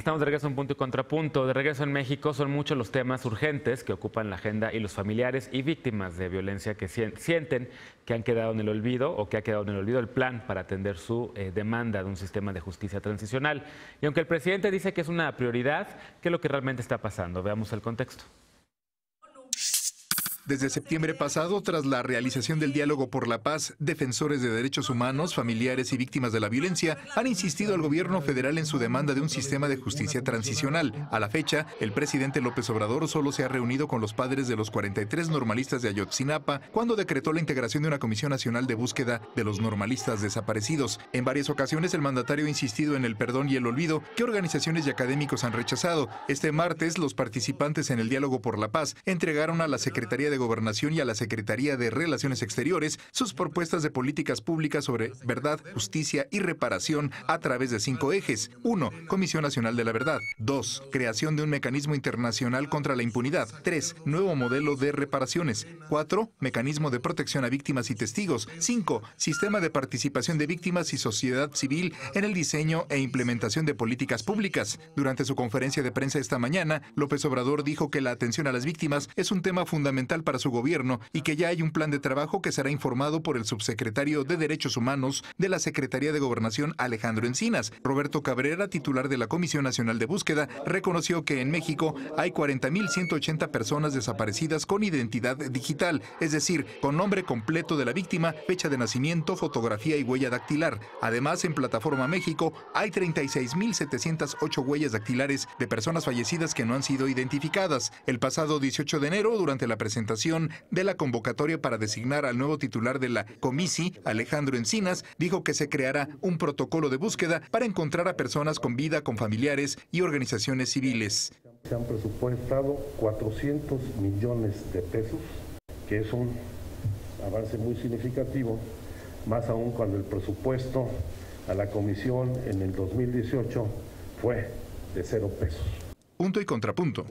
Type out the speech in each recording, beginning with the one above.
Estamos de regreso en Punto y Contrapunto. De regreso en México, son muchos los temas urgentes que ocupan la agenda y los familiares y víctimas de violencia que sienten que han quedado en el olvido o que ha quedado en el olvido el plan para atender su demanda de un sistema de justicia transicional. Y aunque el presidente dice que es una prioridad, ¿qué es lo que realmente está pasando? Veamos el contexto. Desde septiembre pasado, tras la realización del diálogo por la paz, defensores de derechos humanos, familiares y víctimas de la violencia han insistido al gobierno federal en su demanda de un sistema de justicia transicional. A la fecha, el presidente López Obrador solo se ha reunido con los padres de los 43 normalistas de Ayotzinapa cuando decretó la integración de una Comisión Nacional de Búsqueda de los normalistas desaparecidos. En varias ocasiones, el mandatario ha insistido en el perdón y el olvido que organizaciones y académicos han rechazado. Este martes, los participantes en el diálogo por la paz entregaron a la Secretaría de Gobernación y a la Secretaría de Relaciones Exteriores sus propuestas de políticas públicas sobre verdad, justicia y reparación a través de 5 ejes. 1. Comisión Nacional de la Verdad. 2. Creación de un mecanismo internacional contra la impunidad. 3. Nuevo modelo de reparaciones. 4. Mecanismo de protección a víctimas y testigos. 5. Sistema de participación de víctimas y sociedad civil en el diseño e implementación de políticas públicas. Durante su conferencia de prensa esta mañana, López Obrador dijo que la atención a las víctimas es un tema fundamental para su gobierno y que ya hay un plan de trabajo que será informado por el subsecretario de Derechos Humanos de la Secretaría de Gobernación, Alejandro Encinas. Roberto Cabrera, titular de la Comisión Nacional de Búsqueda, reconoció que en México hay 40.180 personas desaparecidas con identidad digital, es decir, con nombre completo de la víctima, fecha de nacimiento, fotografía y huella dactilar. Además, en Plataforma México hay 36.708 huellas dactilares de personas fallecidas que no han sido identificadas. El pasado 18 de enero, durante la presentación de la convocatoria para designar al nuevo titular de la Comisi, Alejandro Encinas, dijo que se creará un protocolo de búsqueda para encontrar a personas con vida, con familiares y organizaciones civiles. Se han presupuestado 400 millones de pesos, que es un avance muy significativo, más aún cuando el presupuesto a la comisión en el 2018 fue de 0 pesos. Punto y contrapunto.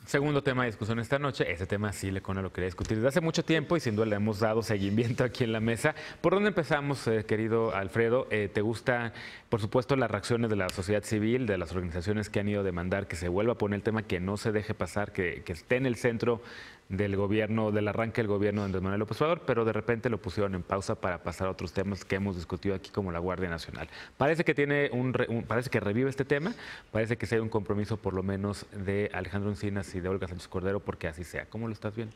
Segundo tema de discusión esta noche, ese tema sí, Lecona, lo quería discutir desde hace mucho tiempo y sin duda le hemos dado seguimiento aquí en la mesa. ¿Por dónde empezamos, querido Alfredo? ¿Te gusta, por supuesto, las reacciones de la sociedad civil, de las organizaciones que han ido a demandar que se vuelva a poner el tema, que no se deje pasar, que esté en el centro del gobierno, del arranque del gobierno de Andrés Manuel López Obrador, pero de repente lo pusieron en pausa para pasar a otros temas que hemos discutido aquí, como la Guardia Nacional? Parece que tiene parece que revive este tema, parece que sí hay un compromiso por lo menos de Alejandro Encinas y de Olga Sánchez Cordero porque así sea. ¿Cómo lo estás viendo?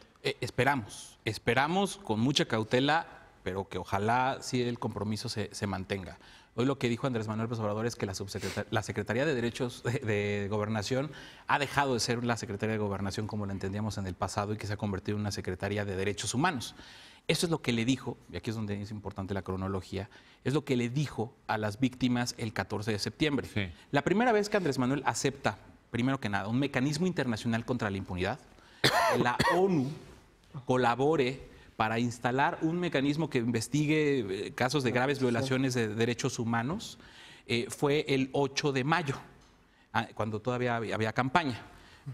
Esperamos con mucha cautela, pero que ojalá sí el compromiso se mantenga. Hoy lo que dijo Andrés Manuel López Obrador es que la Secretaría de Derechos de Gobernación ha dejado de ser la Secretaría de Gobernación como la entendíamos en el pasado y que se ha convertido en una Secretaría de Derechos Humanos. Eso es lo que le dijo, y aquí es donde es importante la cronología, es lo que le dijo a las víctimas el 14 de septiembre. Sí. La primera vez que Andrés Manuel acepta, primero que nada, un mecanismo internacional contra la impunidad, que la ONU colabore para instalar un mecanismo que investigue casos de graves violaciones de derechos humanos, fue el 8 de mayo, cuando todavía había campaña.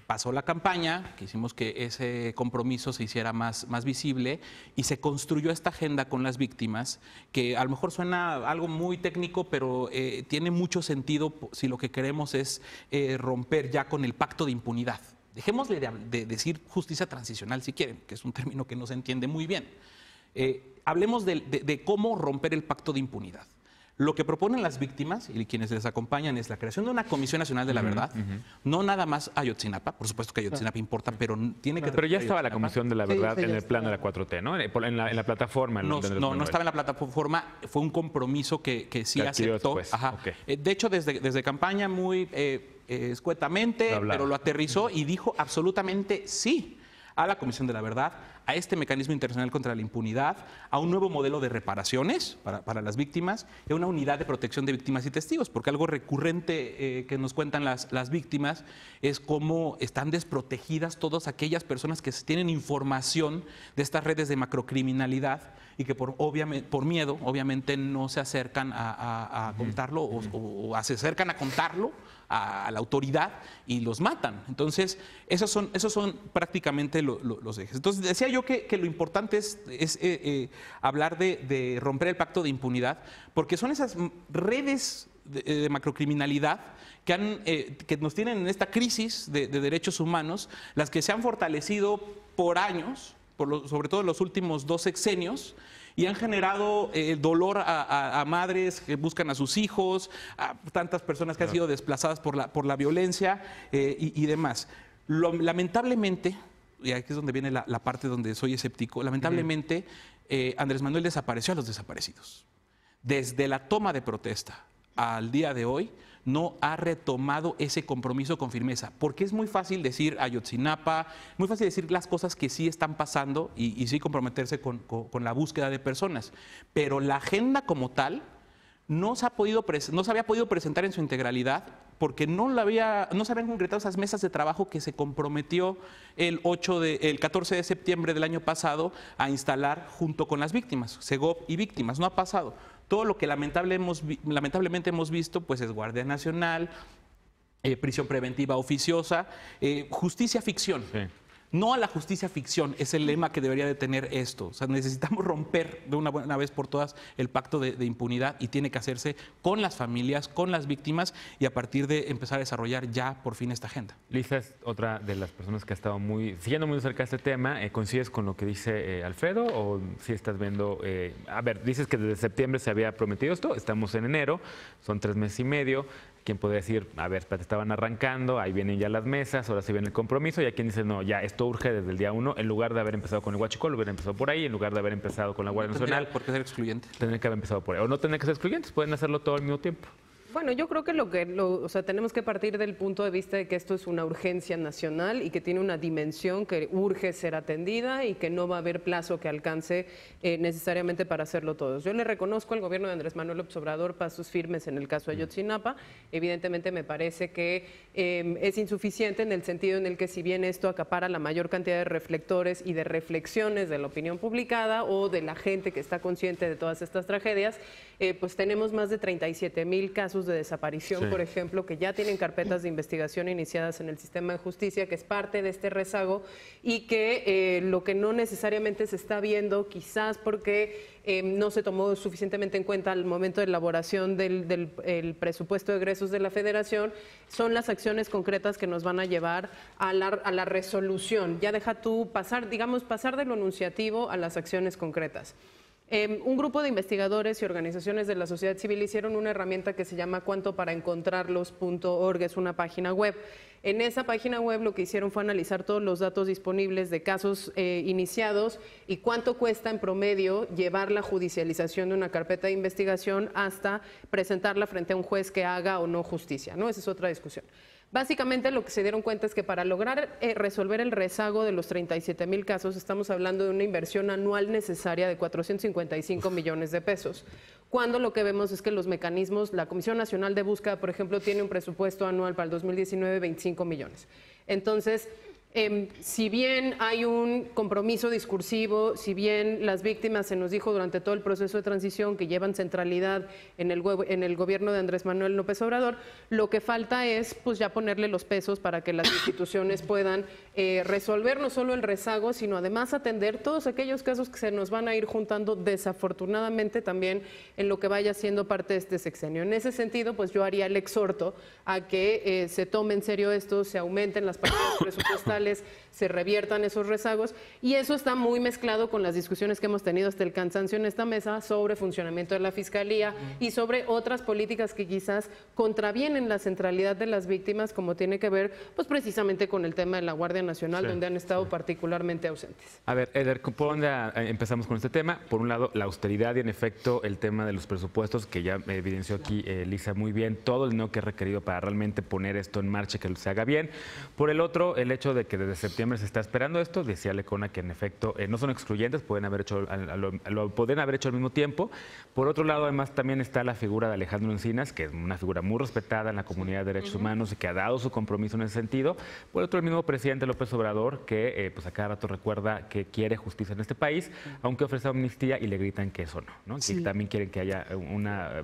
Pasó la campaña, quisimos que ese compromiso se hiciera más visible y se construyó esta agenda con las víctimas, que a lo mejor suena algo muy técnico, pero tiene mucho sentido si lo que queremos es romper ya con el pacto de impunidad. Dejemos de decir justicia transicional si quieren, que es un término que no se entiende muy bien. Hablemos de cómo romper el pacto de impunidad. Lo que proponen las víctimas y quienes les acompañan es la creación de una Comisión Nacional de la Verdad, no nada más Ayotzinapa, por supuesto que Ayotzinapa importa, pero tiene que... Pero ya estaba la Comisión de la Verdad en el plan de la 4T, ¿no? En la plataforma. No estaba en la plataforma, fue un compromiso que sí aceptó. Okay. De hecho, desde campaña muy escuetamente, pero lo aterrizó y dijo absolutamente sí a la Comisión de la Verdad, a este mecanismo internacional contra la impunidad, a un nuevo modelo de reparaciones para las víctimas y a una unidad de protección de víctimas y testigos, porque algo recurrente que nos cuentan las víctimas es cómo están desprotegidas todas aquellas personas que tienen información de estas redes de macrocriminalidad y que por miedo, obviamente, no se acercan a contarlo o se acercan a contarlo a la autoridad y los matan. Entonces, esos son prácticamente los ejes. Entonces, decía yo que lo importante es hablar de romper el pacto de impunidad, porque son esas redes de macrocriminalidad que nos tienen en esta crisis de derechos humanos, las que se han fortalecido por años, sobre todo en los últimos 2 sexenios, y han generado dolor a madres que buscan a sus hijos, a tantas personas que han sido desplazadas por la violencia y demás. Lamentablemente, y aquí es donde viene la parte donde soy escéptico, lamentablemente Andrés Manuel desapareció a los desaparecidos. Desde la toma de protesta al día de hoy, no ha retomado ese compromiso con firmeza, porque es muy fácil decir Ayotzinapa, muy fácil decir las cosas que sí están pasando y sí comprometerse con la búsqueda de personas, pero la agenda como tal no se había podido presentar en su integralidad porque no se habían concretado esas mesas de trabajo que se comprometió el 14 de septiembre del año pasado a instalar junto con las víctimas, Segov y víctimas. No ha pasado. Todo lo que lamentablemente hemos visto pues es Guardia Nacional, prisión preventiva oficiosa, justicia ficción. Sí. No a la justicia ficción, es el lema que debería de tener esto. O sea, necesitamos romper de una buena vez por todas el pacto de impunidad y tiene que hacerse con las familias, con las víctimas y a partir de empezar a desarrollar ya por fin esta agenda. Lisa es otra de las personas que ha estado siguiendo muy cerca este tema. ¿Coincides con lo que dice Alfredo o si estás viendo? A ver, dices que desde septiembre se había prometido esto, estamos en enero, son 3 meses y medio. Quien puede decir, a ver, espérate, estaban arrancando, ahí vienen ya las mesas, ahora sí viene el compromiso, y hay quien dice, no, ya esto urge desde el día 1, en lugar de haber empezado con el huachicol, hubiera empezado por ahí, en lugar de haber empezado con la Guardia Nacional. ¿Por qué ser excluyente? Tendría que haber empezado por ahí. O no tendría que ser excluyentes, pueden hacerlo todo al mismo tiempo. Bueno, yo creo que tenemos que partir del punto de vista de que esto es una urgencia nacional y que tiene una dimensión que urge ser atendida y que no va a haber plazo que alcance necesariamente para hacerlo todos. Yo le reconozco al gobierno de Andrés Manuel López Obrador pasos firmes en el caso de Ayotzinapa. Evidentemente me parece que es insuficiente en el sentido en el que si bien esto acapara la mayor cantidad de reflectores y de reflexiones de la opinión publicada o de la gente que está consciente de todas estas tragedias, pues tenemos más de 37,000 casos de desaparición, sí, por ejemplo, que ya tienen carpetas de investigación iniciadas en el sistema de justicia, que es parte de este rezago y que lo que no necesariamente se está viendo, quizás porque no se tomó suficientemente en cuenta al momento de elaboración del presupuesto de egresos de la Federación, son las acciones concretas que nos van a llevar a la resolución. Ya deja tú pasar de lo enunciativo a las acciones concretas. Un grupo de investigadores y organizaciones de la sociedad civil hicieron una herramienta que se llama cuantoparaencontrarlos.org, es una página web. En esa página web lo que hicieron fue analizar todos los datos disponibles de casos iniciados y cuánto cuesta en promedio llevar la judicialización de una carpeta de investigación hasta presentarla frente a un juez que haga o no justicia, ¿no? Esa es otra discusión. Básicamente lo que se dieron cuenta es que para lograr resolver el rezago de los 37,000 casos estamos hablando de una inversión anual necesaria de 455 millones de pesos. Cuando lo que vemos es que los mecanismos, la Comisión Nacional de Búsqueda, por ejemplo, tiene un presupuesto anual para el 2019 de 25 millones. Entonces, si bien hay un compromiso discursivo, si bien las víctimas se nos dijo durante todo el proceso de transición que llevan centralidad en el gobierno de Andrés Manuel López Obrador, lo que falta es pues ya ponerle los pesos para que las instituciones puedan resolver no solo el rezago, sino además atender todos aquellos casos que se nos van a ir juntando desafortunadamente también en lo que vaya siendo parte de este sexenio. En ese sentido, pues yo haría el exhorto a que se tome en serio esto, se aumenten las partidas presupuestales, se reviertan esos rezagos y eso está muy mezclado con las discusiones que hemos tenido hasta el cansancio en esta mesa sobre funcionamiento de la Fiscalía y sobre otras políticas que quizás contravienen la centralidad de las víctimas, como tiene que ver pues precisamente con el tema de la Guardia Nacional, sí, donde han estado particularmente ausentes. A ver, Eder, ¿por dónde empezamos con este tema? Por un lado, la austeridad y en efecto el tema de los presupuestos, que ya evidenció aquí Lisa muy bien, todo el dinero que es requerido para realmente poner esto en marcha, que se haga bien. Por el otro, el hecho de que desde septiembre se está esperando esto, decía Lecona que en efecto no son excluyentes, pueden haber hecho al mismo tiempo. Por otro lado, además, también está la figura de Alejandro Encinas, que es una figura muy respetada en la comunidad de derechos humanos y que ha dado su compromiso en ese sentido. Por otro, el mismo presidente López Obrador, que pues a cada rato recuerda que quiere justicia en este país, aunque ofrece amnistía y le gritan que eso no, sí, que también quieren que haya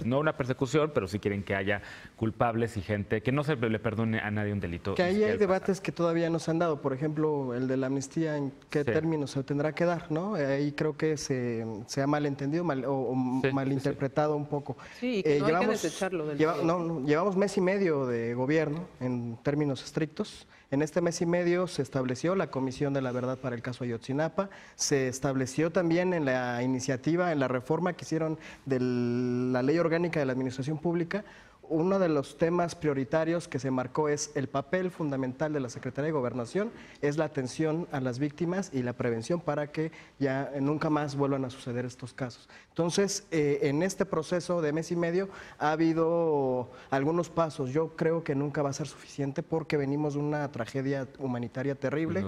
no una persecución, pero sí quieren que haya culpables y gente que no se le perdone a nadie un delito. Que ahí hay debates que todavía no se han dado. Por ejemplo, ejemplo, el de la amnistía, ¿en qué términos se tendrá que dar? ¿No? Ahí creo que se ha malentendido malinterpretado un poco. Sí, y que no hay que desecharlo del todo. Llevamos mes y medio de gobierno en términos estrictos. En este mes y medio se estableció la Comisión de la Verdad para el caso Ayotzinapa, se estableció también en la iniciativa, en la reforma que hicieron de la Ley Orgánica de la Administración Pública. Uno de los temas prioritarios que se marcó es el papel fundamental de la Secretaría de Gobernación, es la atención a las víctimas y la prevención para que ya nunca más vuelvan a suceder estos casos. Entonces, en este proceso de mes y medio ha habido algunos pasos. Yo creo que nunca va a ser suficiente porque venimos de una tragedia humanitaria terrible.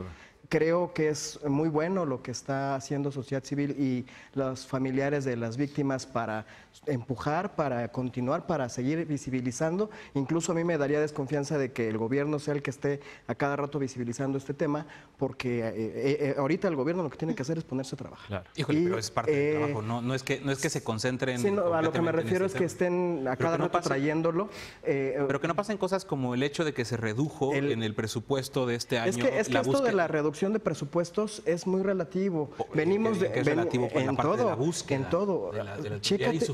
Creo que es muy bueno lo que está haciendo sociedad civil y los familiares de las víctimas para empujar, para continuar, para seguir visibilizando. Incluso a mí me daría desconfianza de que el gobierno sea el que esté a cada rato visibilizando este tema, porque ahorita el gobierno lo que tiene que hacer es ponerse a trabajar. Claro. Híjole, pero es parte del trabajo, no es que se concentren. Sí, a lo que me refiero es que estén a cada rato trayéndolo. Pero que no pasen cosas como el hecho de que se redujo en el presupuesto de este año. Es que esto de la reducción de presupuestos es muy relativo. Venimos de relativo con la parte de la búsqueda, en todo.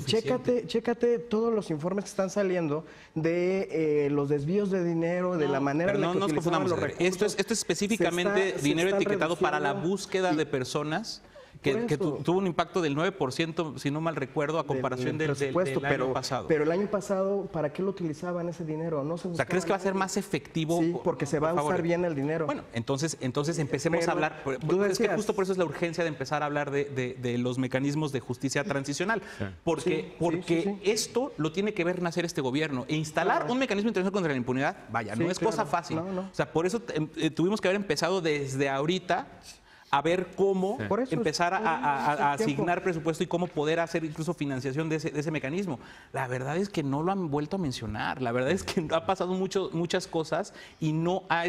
Chécate todos los informes que están saliendo de los desvíos de dinero, de la manera en la que utilizaban los recursos. Esto es específicamente dinero etiquetado para la búsqueda de personas. Que tuvo un impacto del 9%, si no mal recuerdo, a comparación del año pasado. Pero el año pasado, ¿para qué lo utilizaban ese dinero? No se o sea, ¿crees que va a ser más efectivo? Sí, porque se va a usar bien el dinero. Bueno, entonces empecemos a hablar. Es que justo por eso es la urgencia de empezar a hablar de los mecanismos de justicia transicional. Porque esto lo tiene que ver nacer este gobierno. E instalar un mecanismo internacional contra la impunidad, vaya, no es cosa fácil. O sea, por eso tuvimos que haber empezado desde ahorita a ver cómo empezar a asignar presupuesto y cómo poder hacer incluso financiación de ese mecanismo. La verdad es que no lo han vuelto a mencionar, la verdad es que ha pasado muchas cosas y no ha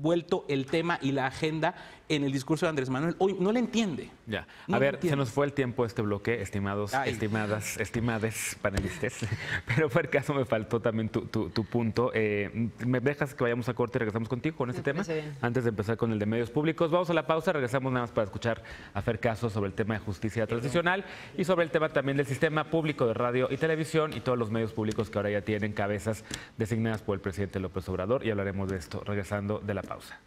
vuelto el tema y la agenda en el discurso de Andrés Manuel. Hoy no le entiende. Ya. A ver, se nos fue el tiempo de este bloque, estimados, estimades panelistas, pero por caso me faltó también tu punto. ¿Me dejas que vayamos a corte y regresamos contigo con este tema? Antes de empezar con el de medios públicos, vamos a la pausa, regresamos nada más para escuchar a Fer Caso sobre el tema de justicia transicional y sobre el tema también del sistema público de radio y televisión y todos los medios públicos que ahora ya tienen cabezas designadas por el presidente López Obrador, y hablaremos de esto regresando de la pausa.